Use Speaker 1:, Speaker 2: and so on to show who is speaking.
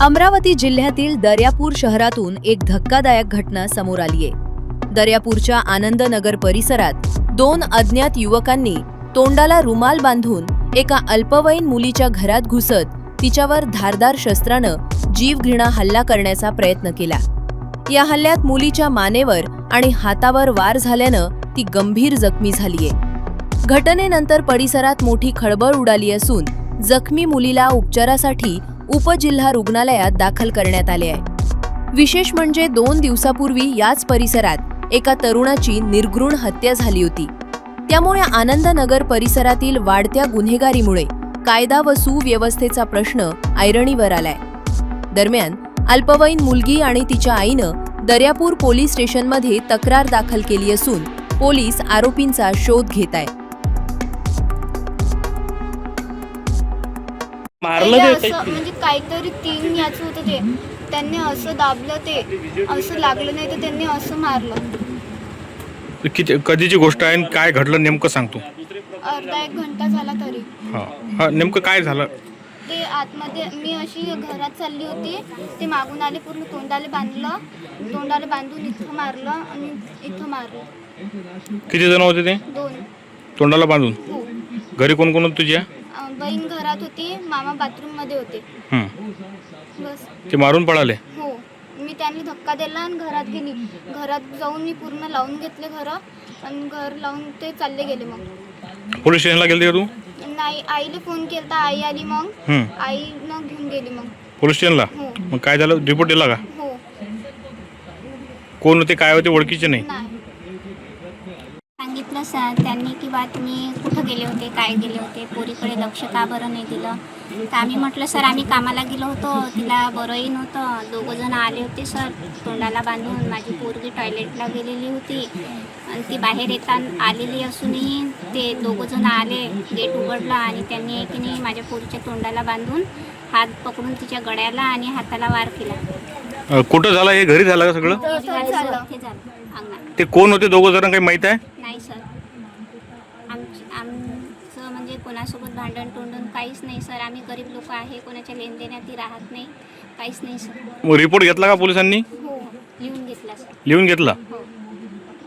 Speaker 1: अमरावती जिल्ह्यातील दर्यापूर शहरातून एक धक्कादायक घटना समोर आली आहे। दर्यापूरच्या आनंदनगर परिसरात दोन अज्ञात युवकांनी तोंडाला रुमाल बांधून एका अल्पवयीन मुलीच्या घरात घुसत तिच्यावर धारदार शस्त्रानं जीवघेणा हल्ला करण्याचा प्रयत्न केला। या हल्ल्यात मुलीच्या मानेवर आणि हातावर वार झाल्यानं ती गंभीर जखमी झालीये। घटनेनंतर परिसरात मोठी खळबळ उडाली असून जखमी मुलीला उपचारासाठी उपजिल्हा रुग्णालयात दाखल करण्यात आले आहे। विशेष म्हणजे 2 दिवसापूर्वी याच परिसरात एका तरुणाची निर्घृण हत्या झाली होती। त्यामुळे आनंदनगर परिसरातील वाढत्या गुन्हेगारीमुळे कायदा व सुव्यवस्थेचा प्रश्न ऐरणीवर आलाय। दरम्यान अल्पवयीन मुलगी आणि तिच्या आईनं दर्यापूर पोलीस स्टेशनमध्ये तक्रार दाखल केली असून पोलीस आरोपींचा शोध घेत आहेत।
Speaker 2: म्हणजे काहीतरी 3 याचं होतं ते, त्यांनी असं दाबलं, ते असं लागलं नाही तर त्यांनी असं मारलं।
Speaker 3: किती कधीची गोष्ट आहे, काय घडलं नेमकं सांगतो?
Speaker 2: अर्धा 1 घंटा झाला तरी।
Speaker 3: हा नेमकं काय झालं?
Speaker 2: ते आतमध्ये मी अशी घरात चालली होती, ते मागून आले, पूर्ण तोंडाला बांधलं, तोंडाला बांधून इथं मारलं आणि इथं मारलं।
Speaker 3: किती जण होते ते?
Speaker 2: 2।
Speaker 3: तोंडाला बांधून?
Speaker 2: हो।
Speaker 3: घरी कोण कोण होतं तुझ्या?
Speaker 2: बहीण घरात होती, मामा बाथरूम मध्ये होते। बस
Speaker 3: ते मारून पळाले?
Speaker 2: हो। मी त्यांनी धक्का दिला आणि घरात गेली। घरात जाऊन मी पूर्ण लावून घेतले घर, आणि घर लावून ते चालले गेले। मग
Speaker 3: पोलीस स्टेशनला गेलते का तू?
Speaker 2: नाही, आईला फोन केलता, आई आली, मग आईनं घेऊन गेली। मग
Speaker 3: पोलीस स्टेशनला?
Speaker 2: हो।
Speaker 3: मग काय झालं, रिपोर्ट दिला का?
Speaker 2: हो।
Speaker 3: कोण होते, काय होते, ओळखीचे नाही?
Speaker 4: सांगितलं सर त्यांनी की बा तुम्ही कुठं गेले होते, काय गेले होते, पोरीकडे लक्ष का बरं नाही दिलं? तर आम्ही म्हटलं सर आम्ही कामाला गेलो होतो, तिला बरंही नव्हतं, 2 जण आले होते सर तोंडाला बांधून, माझी पोरगी टॉयलेटला गेलेली होती आणि ती बाहेर येताना आलेली असूनही ते 2 जण आले, गेट उघडला आणि त्यांनी की नाही माझ्या पोरीच्या तोंडाला बांधून हात पकडून तिच्या गळ्याला आणि हाताला वार केला।
Speaker 3: कुठं झालं हे? घरी झालं का सगळं?
Speaker 4: ते झालं अंगणात।
Speaker 3: ते कोण होते 2 जण, काही माहित आहे?
Speaker 4: नाही सर, आमचं म्हणजे कोणासोबत भांडण तोंडण काहीच नाही सर, आम्ही गरीब लोक आहे, कोणाच्या लेनदेण्यातही राहत नाही, काहीच नाही सर।
Speaker 3: मग रिपोर्ट घेतला का पोलिसांनी?
Speaker 4: हो, लिहून घेतला सर।
Speaker 3: लिहून घेतला?
Speaker 4: हो।